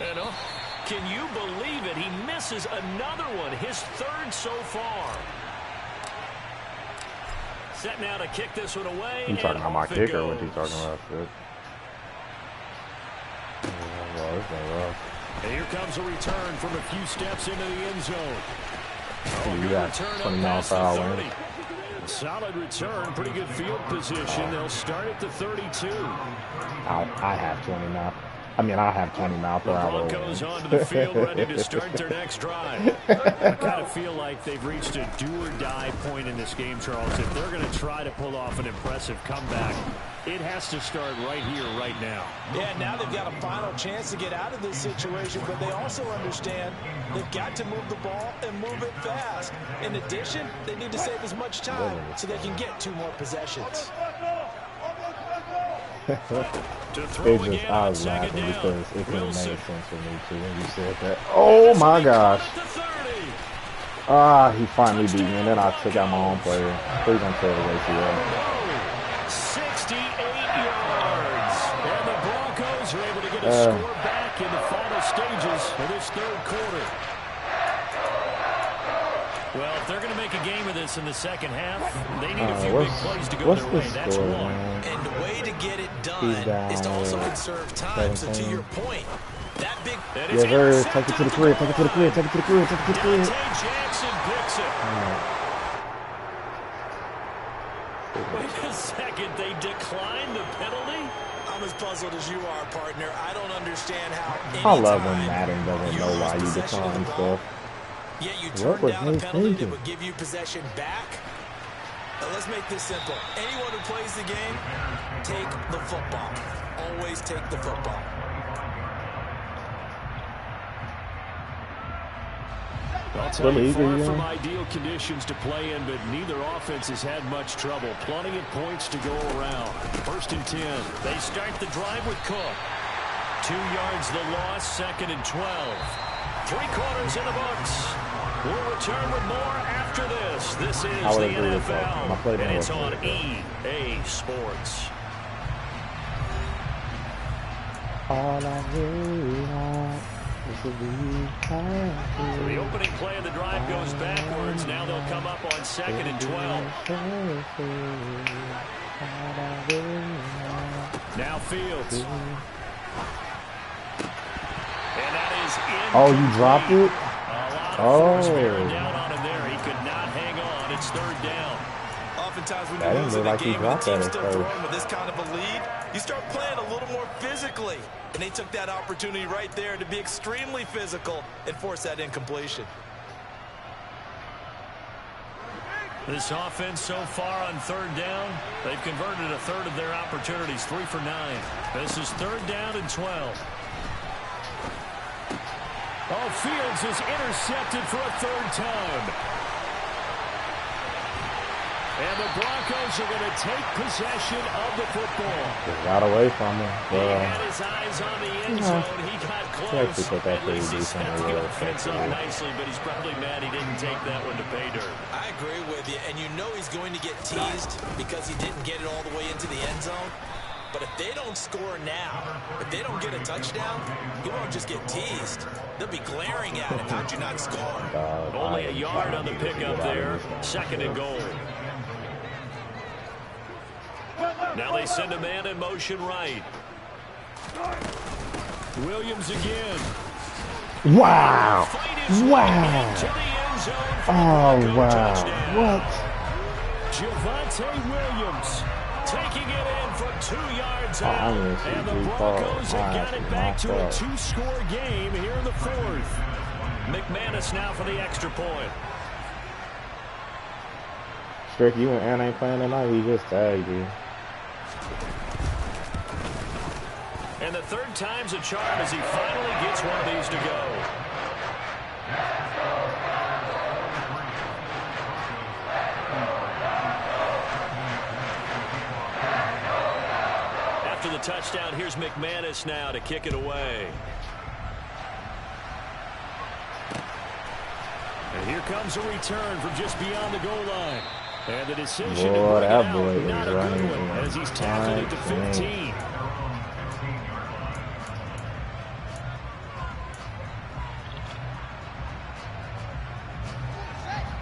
And can you believe it? He misses another one, his third so far. Set now to kick this one away. You talking about my off it kicker? What you goes. talking about, shit? Well, it's been rough. And here comes a return from a few steps into the end zone. Oh, You good got return 20 up miles past per the hour. 30. Solid return, pretty good field position. They'll start at the 32. I have 20 now. I mean, I have 20 miles per The hour. Broncos onto the field, ready to start their next drive. I kind of feel like they've reached a do-or-die point in this game, Charles. If they're going to try to pull off an impressive comeback, it has to start right here, right now. Yeah, now they've got a final chance to get out of this situation, but they also understand they've got to move the ball and move it fast. In addition, they need to save as much time so they can get 2 more possessions. To throw It just, again I on was second laughing down. because it couldn't make Wilson. sense for me too when you said that. Oh my gosh. At the 30. He finally beat me, and then I took out my own player. Please don't tear the ACL. 68 yards. And the Broncos are able to get a score back in the final stages of this third quarter. Well, if they're going to make a game of this in the second half, they need a few big plays to go their way. That's one. And the way to get it done is to also conserve time. So to your point, that big... Yes, sir. Take it to the crib. Take it to the crib. Take it to the crib. Take it to the crib. Jackson picks it. Wait a second. They declined the penalty? I'm as puzzled as you are, partner. I don't understand how... I love when Madden doesn't know why you decline stuff. Yet you turn down a penalty that would give you possession back. Now let's make this simple. Anyone who plays the game, take the football. Always take the football. I'll tell you, far from ideal conditions to play in, but neither offense has had much trouble. Plenty of points to go around. 1st and 10. They start the drive with Cook. 2 yards the loss, 2nd and 12. 3 quarters in the books. We'll return with more after this. This is the NFL, and it's on EA Sports. All I really want is to be happy. So the opening play of the drive goes backwards. Now they'll come up on 2nd and 12. Now Fields. And that is in. Oh, you dropped it? Oh. Down on him there. He could not hang on. It's 3rd down. Oftentimes when you're losing a game and the team's still throwing with this kind of a lead, you start playing a little more physically. And they took that opportunity right there to be extremely physical and force that incompletion. This offense so far on 3rd down, they've converted a third of their opportunities, 3 for 9. This is 3rd down and 12. Oh, Fields is intercepted for a 3rd time. And the Broncos are going to take possession of the football. Got away from him. He had his eyes on the end zone. He got close. At least he set the offense up nicely, but he's probably mad he didn't take that one to pay dirt. I agree with you, and you know he's going to get teased because he didn't get it all the way into the end zone. But if they don't score now, if they don't get a touchdown, he won't just get teased. They'll be glaring at him. How'd you not score? Only a yard on the pickup there. 2nd and goal. Now they send a man in motion right. Williams again. Wow. Wow. Oh, wow. What? Javonte Williams taking it in from 2 yards out. And the Broncos have got it back to a 2-score game here in the 4th. McManus now for the extra point. Strick, you and Aaron ain't playing tonight. He just tagged you. And the 3rd time's a charm as he finally gets one of these to go. After the touchdown, here's McManus now to kick it away. And here comes a return from just beyond the goal line. And the decision to bring it out, not a good one, as he's tackled at the 15.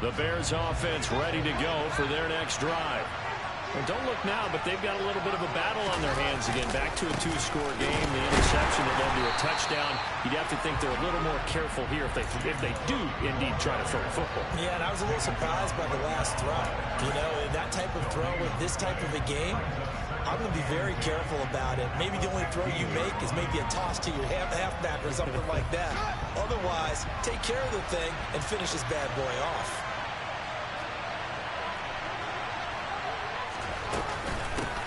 The Bears offense ready to go for their next drive. And don't look now, but they've got a little bit of a battle on their hands again. Back to a 2-score game. The interception that led to a touchdown. You'd have to think they're a little more careful here if they do indeed try to throw the football. Yeah, and I was a little surprised by the last throw. You know, that type of throw with this type of a game, I'm going to be very careful about it. Maybe the only throw you make is maybe a toss to your halfback or something like that. Otherwise, take care of the thing and finish this bad boy off.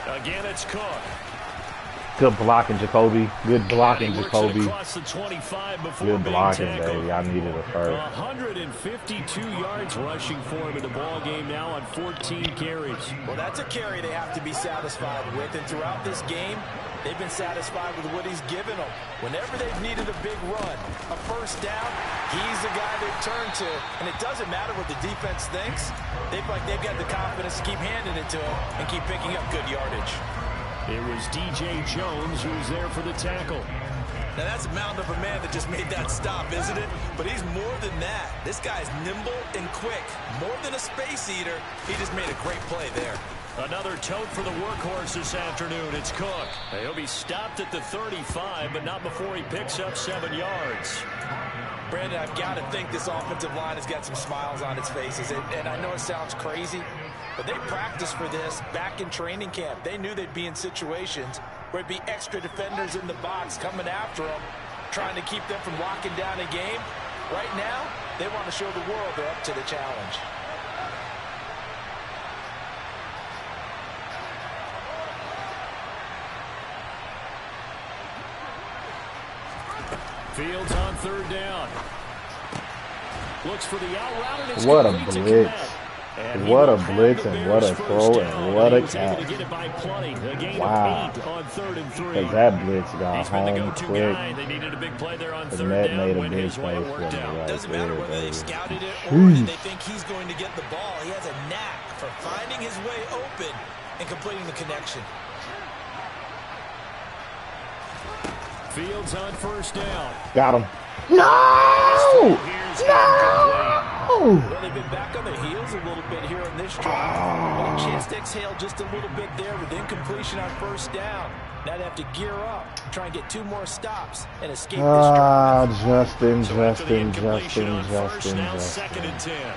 Again, it's Cook. Good blocking, Jacoby. Good blocking, Jacoby. Good blocking, baby. I needed a first. 152 yards rushing for him in the ball game now on 14 carries. Well, that's a carry they have to be satisfied with. And throughout this game, they've been satisfied with what he's given them. Whenever they've needed a big run, a first down, he's the guy they've turned to. And it doesn't matter what the defense thinks. They've got the confidence to keep handing it to him and keep picking up good yardage. It was DJ Jones who was there for the tackle. Now, that's a mountain of a man that just made that stop, isn't it? But he's more than that. This guy's nimble and quick. More than a space eater, he just made a great play there. Another tote for the workhorse this afternoon. It's Cook. He'll be stopped at the 35, but not before he picks up 7 yards. Brandon, I've got to think this offensive line has got some smiles on its faces. And I know it sounds crazy, but they practiced for this back in training camp. They knew they'd be in situations where it'd be extra defenders in the box coming after them, trying to keep them from locking down a game. Right now, they want to show the world they're up to the challenge. Fields on 3rd down. Looks for the out route, and it's what a blitz. What a blitz and what a throw and what a catch. Wow. Because that blitz got home quick. The net made a big play for me right Doesn't matter whether they've scouted it or they think he's going to get the ball. He has a knack for finding his way open and completing the connection. Fields on 1st down. Got him. No! No! Well, they've been back on their heels a little bit here on this drive. But a chance to exhale just a little bit there with incompletion on 1st down. Now they have to gear up, try and get 2 more stops and escape this drive. Justin. 2nd and 10.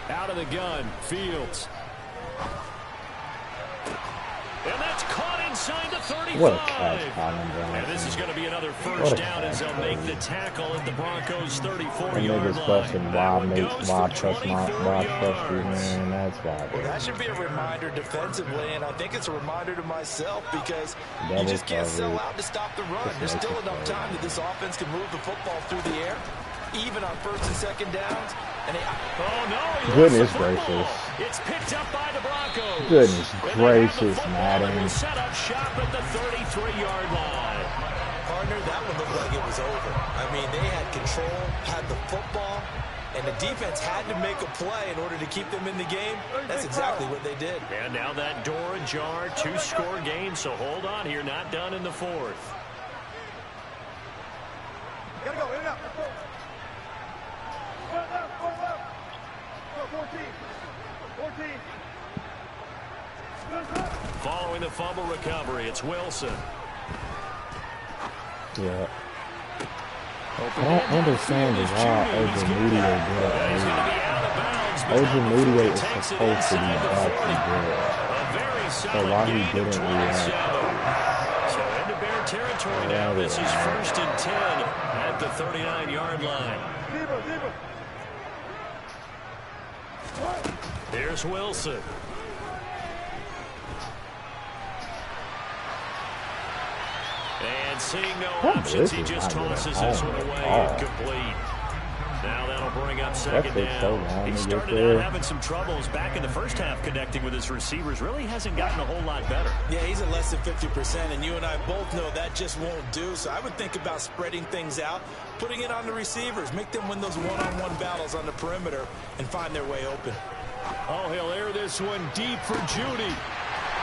Out of the gun, Fields. And that's caught inside the 35. What a catch, Colin Johnson. And this is going to be another 1st down as they'll make the tackle at the Broncos' 34-yard line. Question, why trust you, man? That's why. Well, that should be a reminder defensively, and I think it's a reminder to myself because you just can't sell out to stop the run. There's still enough time that this offense can move the football through the air, even on 1st and 2nd downs. And goodness gracious. It's picked up by the Broncos. Goodness gracious, Madden. Set up shop at the 33-yard line. Partner, that one looked like it was over. I mean, they had control, had the football, and the defense had to make a play in order to keep them in the game. That's exactly what they did. And now that door ajar, 2-score game, so hold on here, not done in the 4th. Gotta go, in and out. 14. Following the fumble recovery, it's Wilson. Yeah. I don't understand why Ojemudia did it. Ojemudia is supposed to be back to good. So why he didn't react? So into Bear territory now. This is 1st and 10 at the 39-yard line. Here's Wilson. And seeing no options, he just tosses this one away incomplete. Now that'll bring up 2nd down. He started out having some troubles back in the 1st half connecting with his receivers. Really hasn't gotten a whole lot better. Yeah, he's at less than 50%, and you and I both know that just won't do. So I would think about spreading things out, putting it on the receivers, make them win those one-on-one battles on the perimeter, and find their way open. Oh, he'll air this one deep for Judy.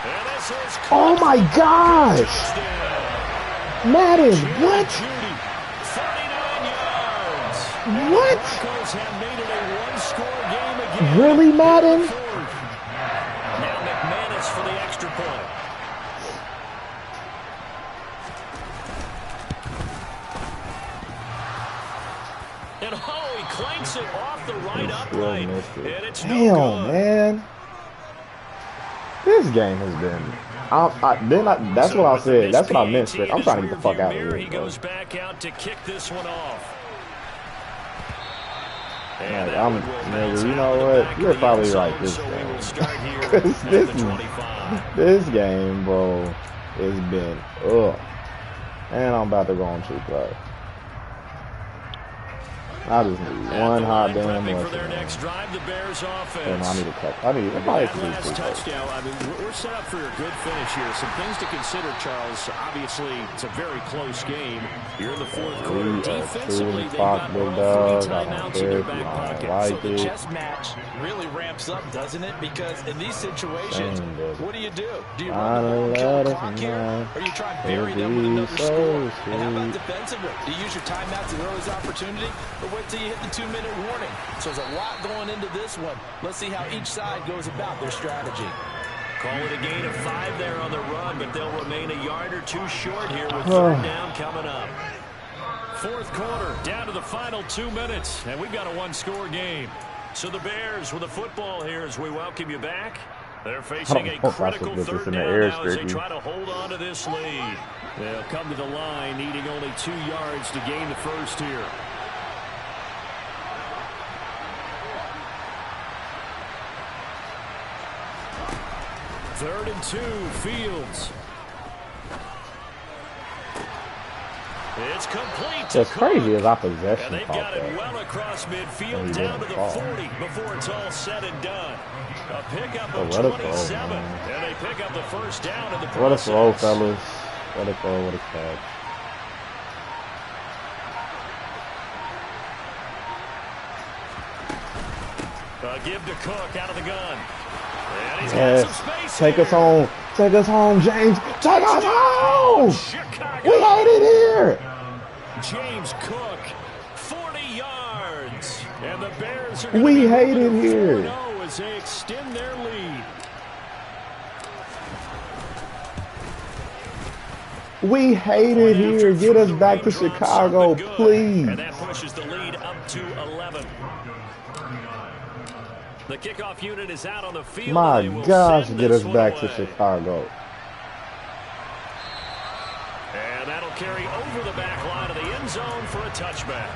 And this is oh, my gosh. Madden, what? 39 yards. What? Broncos have made it a 1-score game again. Really, Madden? Now McManus for the extra point. And oh, he clanks it off the right upright. And it's damn, man. This game has been. That's what I said. That's what I meant. Strick. I'm trying to get the fuck out of here. He goes back out to kick this one off. Nigga, you know what? You're probably right this game. this game, bro, has been ugh. And I'm about to go on 2 play. I just need one hot damn for their next drive, the Bears offense. And I need to catch. I probably have to do last touchdown. I mean, we're set up for a good finish here. Some things to consider, Charles. Obviously, it's a very close game. You're in the fourth quarter. Defensively, they've got all 3 timeouts in their back pocket. So the chess match really ramps up, doesn't it? Because in these situations, what do? Do you run the ball and kill the clock here? Or you try and bury them with another score? And how about defensively? Do you use your timeouts at earliest opportunity? Or wait till you hit the 2-minute warning? So there's a lot going into this one. Let's see how each side goes about their strategy. Call it a gain of 5 there on the run, but they'll remain a yard or 2 short here with third down coming up. Fourth quarter, down to the final 2 minutes, and we've got a one-score game. So the Bears with the football here as we welcome you back. They're facing a critical third down now as they try to hold on to this lead. They'll come to the line needing only 2 yards to gain the first here. Third and 2, Fields. It's complete. What's crazy is our possession. And they've got it well across midfield down to the 40 before it's all said and done. A pickup of 27, and they pick up the first down in the process. What a throw, fellas. What a throw, what a catch. Give to Cook out of the gun. And he's got some space take here. us home. Take us home, James. Take us home. Chicago. We hate it here. James Cook, 40 yards. And the Bears are we hate it here. As they extend their lead. We hate it here. Get us back to Chicago, please. And that pushes the lead up to 11. The kickoff unit is out on the field. My gosh, get us back to Chicago. And that'll carry over the back line of the end zone for a touchback.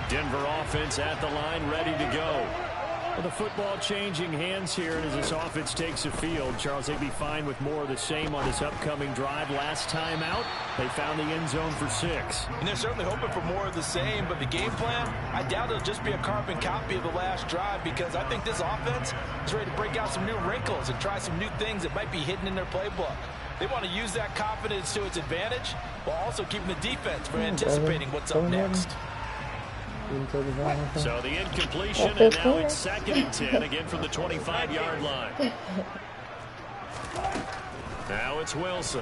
Denver offense at the line, ready to go. Well, the football changing hands here as this offense takes the field. Charles, they'd be fine with more of the same on this upcoming drive. Last time out, they found the end zone for 6. And they're certainly hoping for more of the same, but the game plan, I doubt it'll just be a carbon copy of the last drive because I think this offense is ready to break out some new wrinkles and try some new things that might be hidden in their playbook. They want to use that confidence to its advantage while also keeping the defense from anticipating what's up next. So the incompletion, and now it's 2nd and 10, again from the 25-yard line. Now it's Wilson.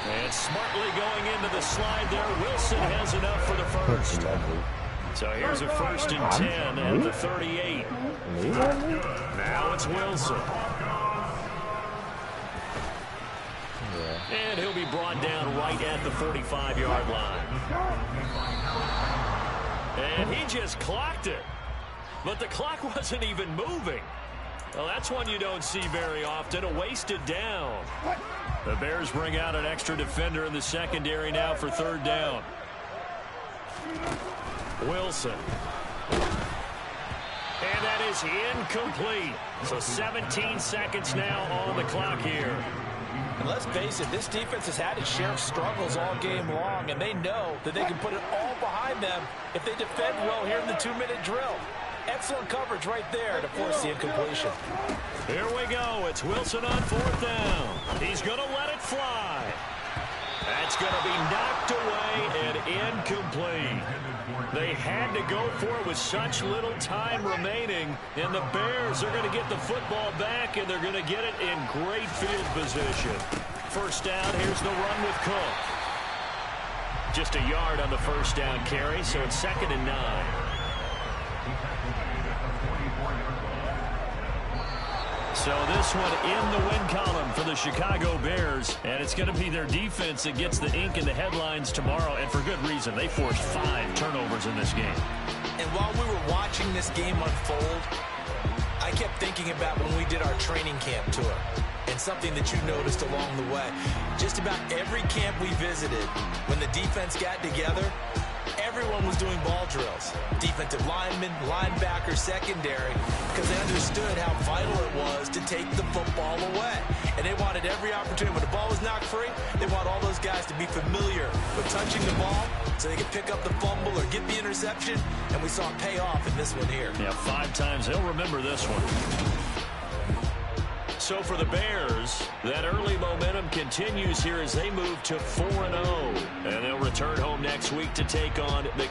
And smartly going into the slide there, Wilson has enough for the first. So here's a 1st and 10 at the 38. Now it's Wilson. And he'll be brought down right at the 45-yard line. And he just clocked it. But the clock wasn't even moving. Well, that's one you don't see very often, a wasted down. The Bears bring out an extra defender in the secondary now for 3rd down. Wilson. And that is incomplete. So 17 seconds now on the clock here. And let's face it, this defense has had its share of struggles all game long, and they know that they can put it all behind them if they defend well here in the 2-minute drill. Excellent coverage right there to force the incompletion. Here we go. It's Wilson on 4th down. He's going to let it fly. That's going to be knocked away and incomplete. They had to go for it with such little time remaining, and the Bears are going to get the football back, and they're going to get it in great field position. First down, here's the run with Cook. Just a yard on the first down carry, so it's 2nd and 9. So this one in the win column for the Chicago Bears, and it's going to be their defense that gets the ink in the headlines tomorrow, and for good reason. They forced 5 turnovers in this game. And while we were watching this game unfold, I kept thinking about when we did our training camp tour and something that you noticed along the way. Just about every camp we visited, when the defense got together, everyone was doing ball drills. Defensive linemen, linebackers, secondary, because they understood how vital it was to take the football away. And they wanted every opportunity. When the ball was knocked free, they want all those guys to be familiar with touching the ball so they could pick up the fumble or get the interception. And we saw it pay off in this one here. Yeah, 5 times. They'll remember this one. So for the Bears, that early momentum continues here as they move to 4-0. And they'll return home next week to take on the